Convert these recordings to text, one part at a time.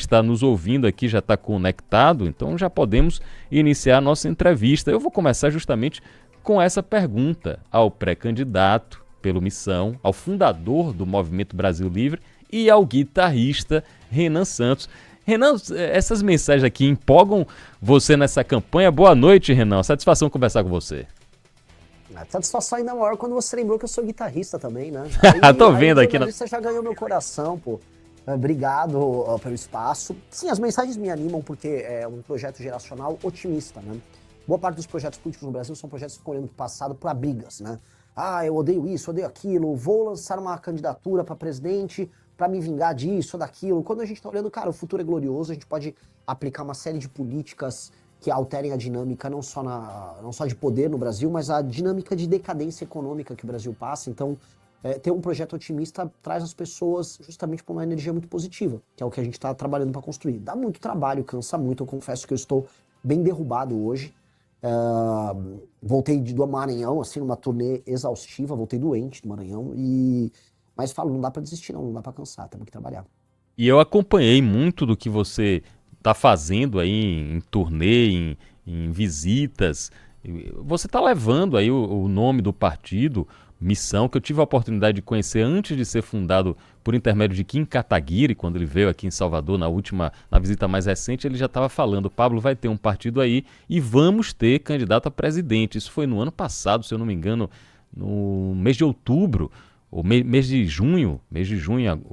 está nos ouvindo aqui, já está conectado, então já podemos iniciar a nossa entrevista. Eu vou começar justamente com essa pergunta ao pré-candidato pelo Missão, ao fundador do Movimento Brasil Livre e ao guitarrista Renan Santos. Renan, essas mensagens aqui empolgam você nessa campanha. Boa noite, Renan. Satisfação conversar com você. A satisfação ainda maior quando você lembrou que eu sou guitarrista também, né? Tô vendo aqui. Você já ganhou meu coração, pô. Obrigado pelo espaço. Sim, as mensagens me animam porque é um projeto geracional otimista, né? Boa parte dos projetos políticos no Brasil são projetos que ficam olhando para o passado para brigas, né? Ah, eu odeio isso, odeio aquilo, vou lançar uma candidatura para presidente para me vingar disso ou daquilo. Quando a gente tá olhando, cara, o futuro é glorioso, a gente pode aplicar uma série de políticas que alterem a dinâmica não só de poder no Brasil, mas a dinâmica de decadência econômica que o Brasil passa. Então, ter um projeto otimista traz as pessoas justamente para uma energia muito positiva, que é o que a gente está trabalhando para construir. Dá muito trabalho, cansa muito, eu confesso que eu estou bem derrubado hoje. Voltei do Maranhão, assim, numa turnê exaustiva, voltei doente do Maranhão, mas falo, não dá para desistir não dá para cansar, temos que trabalhar. E eu acompanhei muito do que você está fazendo aí em turnê, em visitas. Você está levando aí o nome do partido, Missão, que eu tive a oportunidade de conhecer antes de ser fundado por intermédio de Kim Kataguiri, quando ele veio aqui em Salvador, na visita mais recente, ele já estava falando, Pablo, vai ter um partido aí e vamos ter candidato a presidente. Isso foi no ano passado, se eu não me engano, no mês de outubro, ou mês de junho,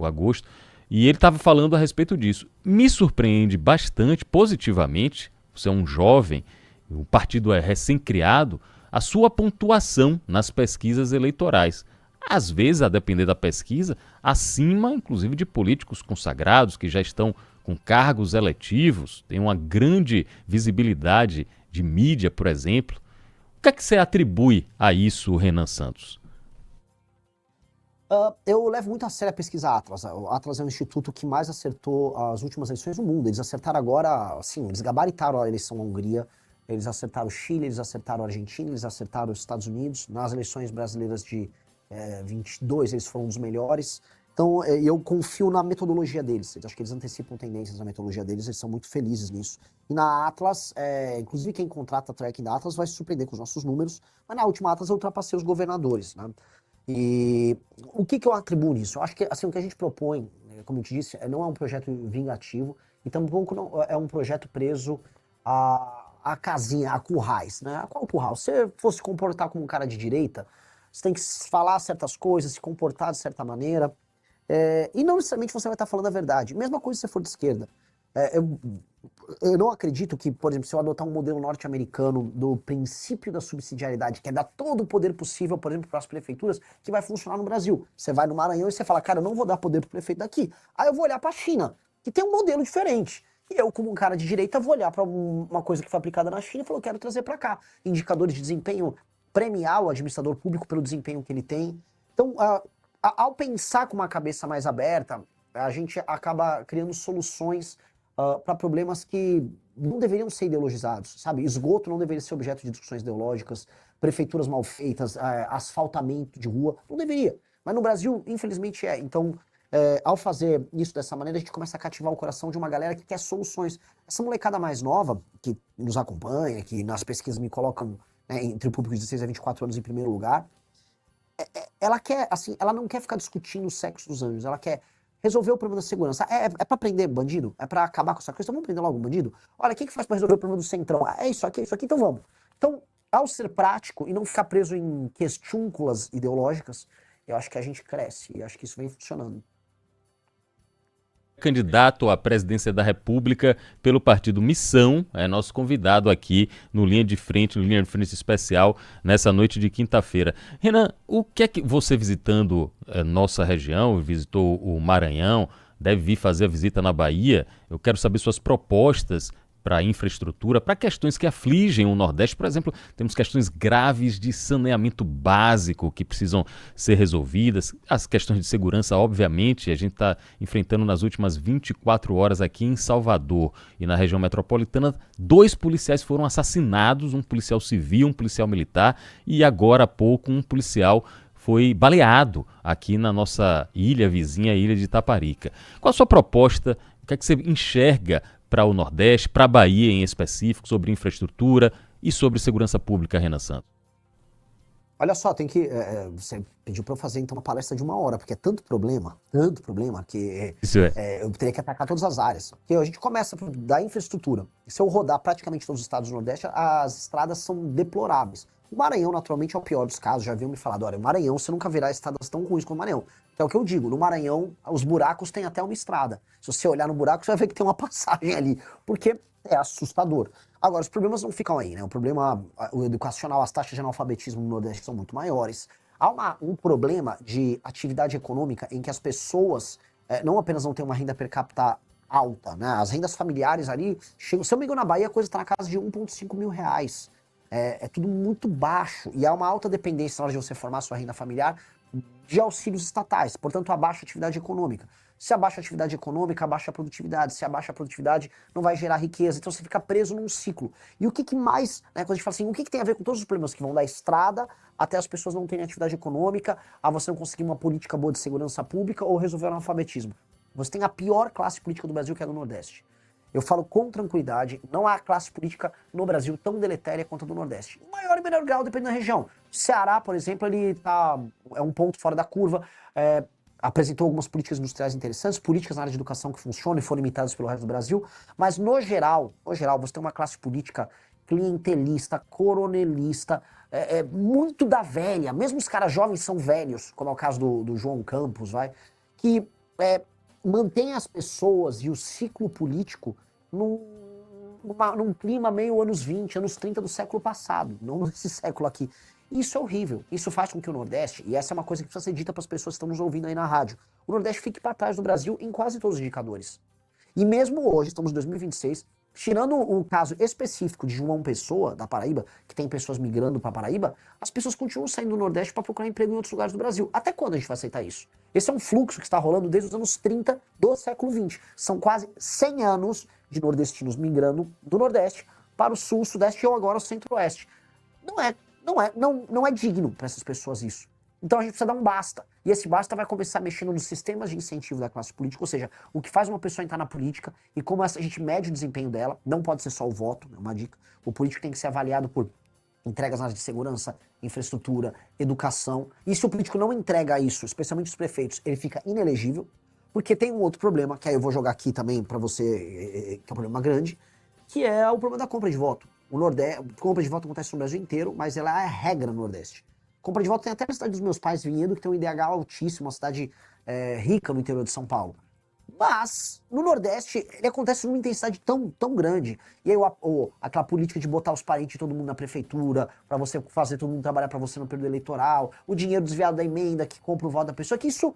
agosto, e ele estava falando a respeito disso. Me surpreende bastante, positivamente, você é um jovem, o partido é recém-criado, a sua pontuação nas pesquisas eleitorais. Às vezes, a depender da pesquisa, acima, inclusive, de políticos consagrados que já estão com cargos eletivos, tem uma grande visibilidade de mídia, por exemplo. O que é que você atribui a isso, Renan Santos? Eu levo muito a sério a pesquisa Atlas. O Atlas é um instituto que mais acertou as últimas eleições do mundo. Eles acertaram agora, assim, eles gabaritaram a eleição na Hungria, eles acertaram o Chile, eles acertaram a Argentina, eles acertaram os Estados Unidos. Nas eleições brasileiras de 22, eles foram um dos melhores. Então, eu confio na metodologia deles. Acho que eles antecipam tendências na metodologia deles, eles são muito felizes nisso. E na Atlas, inclusive quem contrata a tracking da Atlas vai se surpreender com os nossos números, mas na última Atlas eu ultrapassei os governadores, né? E o que eu atribuo nisso? Eu acho que assim, o que a gente propõe, como eu te disse, não é um projeto vingativo e tampouco não é um projeto preso a casinha, a currais, né? Qual curral? Se você fosse se comportar como um cara de direita, você tem que falar certas coisas, se comportar de certa maneira, e não necessariamente você vai estar falando a verdade. Mesma coisa se você for de esquerda. Eu não acredito que, por exemplo, se eu adotar um modelo norte-americano do princípio da subsidiariedade, que é dar todo o poder possível, por exemplo, para as prefeituras, que vai funcionar no Brasil. Você vai no Maranhão e você fala, cara, eu não vou dar poder para o prefeito daqui. Aí eu vou olhar para a China, que tem um modelo diferente. E eu, como um cara de direita, vou olhar para uma coisa que foi aplicada na China e falar, eu quero trazer para cá. Indicadores de desempenho, premiar o administrador público pelo desempenho que ele tem. Então, ao pensar com uma cabeça mais aberta, a gente acaba criando soluções para problemas que não deveriam ser ideologizados, sabe? Esgoto não deveria ser objeto de discussões ideológicas, prefeituras mal feitas, asfaltamento de rua, não deveria. Mas no Brasil, infelizmente, é. Então, ao fazer isso dessa maneira, a gente começa a cativar o coração de uma galera que quer soluções. Essa molecada mais nova, que nos acompanha, que nas pesquisas me colocam, né, entre o público de 16 a 24 anos em primeiro lugar, ela quer, assim, ela não quer ficar discutindo o sexo dos anjos, ela quer resolver o problema da segurança. É pra prender bandido? É pra acabar com essa coisa? Então vamos prender logo o bandido? Olha, o que faz pra resolver o problema do centrão? É isso aqui, então vamos. Então, ao ser prático e não ficar preso em questúnculas ideológicas, eu acho que a gente cresce e acho que isso vem funcionando. Candidato à presidência da República pelo partido Missão, é nosso convidado aqui no Linha de Frente especial, nessa noite de quinta-feira. Renan, o que é que você visitando nossa região, visitou o Maranhão, deve vir fazer a visita na Bahia, eu quero saber suas propostas para infraestrutura, para questões que afligem o Nordeste. Por exemplo, temos questões graves de saneamento básico que precisam ser resolvidas. As questões de segurança, obviamente, a gente está enfrentando nas últimas 24 horas aqui em Salvador e na região metropolitana. 2 policiais foram assassinados, um policial civil, um policial militar e agora há pouco um policial foi baleado aqui na nossa ilha vizinha, a ilha de Itaparica. Qual a sua proposta O que é que você enxerga para o Nordeste, para a Bahia em específico, sobre infraestrutura e sobre segurança pública, Renan Santos? Olha só, tem que. Você pediu para eu fazer então uma palestra de 1 hora, porque é tanto problema, que Isso é. eu teria que atacar todas as áreas. Porque a gente começa da infraestrutura. Se eu rodar praticamente todos os estados do Nordeste, as estradas são deploráveis. O Maranhão, naturalmente, é o pior dos casos. Já haviam me falado, olha, o Maranhão, você nunca verá estradas tão ruins como o Maranhão. Que é o que eu digo, no Maranhão, os buracos têm até uma estrada. Se você olhar no buraco, você vai ver que tem uma passagem ali. Porque é assustador. Agora, os problemas não ficam aí, né? O problema o educacional, as taxas de analfabetismo no Nordeste são muito maiores. Há um problema de atividade econômica em que as pessoas não apenas não têm uma renda per capita alta, né? As rendas familiares ali chegam, se eu não me engano, na Bahia a coisa está na casa de 1,5 mil reais. É tudo muito baixo e há uma alta dependência na hora de você formar sua renda familiar de auxílios estatais, portanto, abaixa a atividade econômica. Se abaixa a atividade econômica, abaixa a produtividade. Se abaixa a produtividade, não vai gerar riqueza. Então você fica preso num ciclo. E o que mais, né, quando a gente fala assim, o que tem a ver com todos os problemas que vão da estrada até as pessoas não terem atividade econômica, a você não conseguir uma política boa de segurança pública ou resolver o analfabetismo? Você tem a pior classe política do Brasil, que é a do Nordeste. Eu falo com tranquilidade, não há classe política no Brasil tão deletéria quanto a do Nordeste. Em maior e menor grau, depende da região. Ceará, por exemplo, ele é um ponto fora da curva, apresentou algumas políticas industriais interessantes, políticas na área de educação que funcionam e foram imitadas pelo resto do Brasil, mas no geral, você tem uma classe política clientelista, coronelista, muito da velha, mesmo os caras jovens são velhos, como é o caso do João Campos, que mantém as pessoas e o ciclo político num clima meio anos 20, anos 30 do século passado, não nesse século aqui. Isso é horrível. Isso faz com que o Nordeste, e essa é uma coisa que precisa ser dita para as pessoas que estão nos ouvindo aí na rádio, o Nordeste fique para trás do Brasil em quase todos os indicadores. E mesmo hoje, estamos em 2026, tirando o caso específico de João Pessoa, da Paraíba, que tem pessoas migrando para Paraíba, as pessoas continuam saindo do Nordeste para procurar emprego em outros lugares do Brasil. Até quando a gente vai aceitar isso? Esse é um fluxo que está rolando desde os anos 30 do século XX. São quase 100 anos de nordestinos migrando do Nordeste para o Sul, Sudeste ou agora o Centro-Oeste. Não é digno para essas pessoas isso. Então a gente precisa dar um basta. E esse basta vai começar mexendo nos sistemas de incentivo da classe política, ou seja, o que faz uma pessoa entrar na política e como a gente mede o desempenho dela. Não pode ser só o voto, é uma dica. O político tem que ser avaliado por entregas na área de segurança, infraestrutura, educação. E se o político não entrega isso, especialmente os prefeitos, ele fica inelegível. Porque tem um outro problema, que aí eu vou jogar aqui também para você, que é um problema grande, que é o problema da compra de voto. O Nordeste, compra de voto acontece no Brasil inteiro, mas ela é a regra no Nordeste. Compra de voto tem até na cidade dos meus pais, Vinhedo, que tem um IDH altíssimo, uma cidade rica no interior de São Paulo. Mas, no Nordeste, ele acontece numa intensidade tão grande. E aí, aquela política de botar os parentes de todo mundo na prefeitura, para você fazer todo mundo trabalhar para você no período eleitoral, o dinheiro desviado da emenda que compra o voto da pessoa, que isso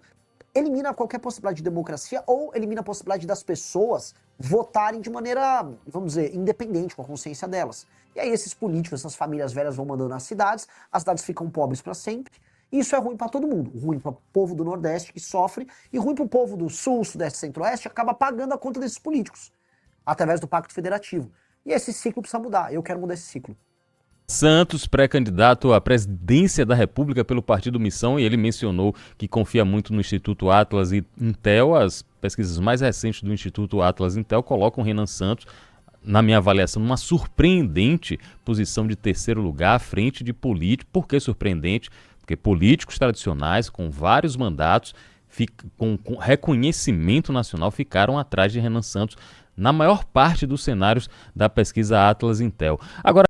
elimina qualquer possibilidade de democracia ou elimina a possibilidade das pessoas votarem de maneira, vamos dizer, independente, com a consciência delas. E aí esses políticos, essas famílias velhas vão mandando nas cidades, as cidades ficam pobres para sempre, e isso é ruim para todo mundo. Ruim para o povo do Nordeste que sofre, e ruim para o povo do Sul, Sudeste e Centro-Oeste, que acaba pagando a conta desses políticos, através do Pacto Federativo. E esse ciclo precisa mudar, eu quero mudar esse ciclo. Santos, pré-candidato à presidência da República pelo Partido Missão, e ele mencionou que confia muito no Instituto Atlas e Intel. As pesquisas mais recentes do Instituto Atlas e Intel colocam Renan Santos, na minha avaliação, numa surpreendente posição de terceiro lugar à frente de políticos. Por que surpreendente? Porque políticos tradicionais com vários mandatos, com reconhecimento nacional, ficaram atrás de Renan Santos na maior parte dos cenários da pesquisa Atlas e Intel. Agora,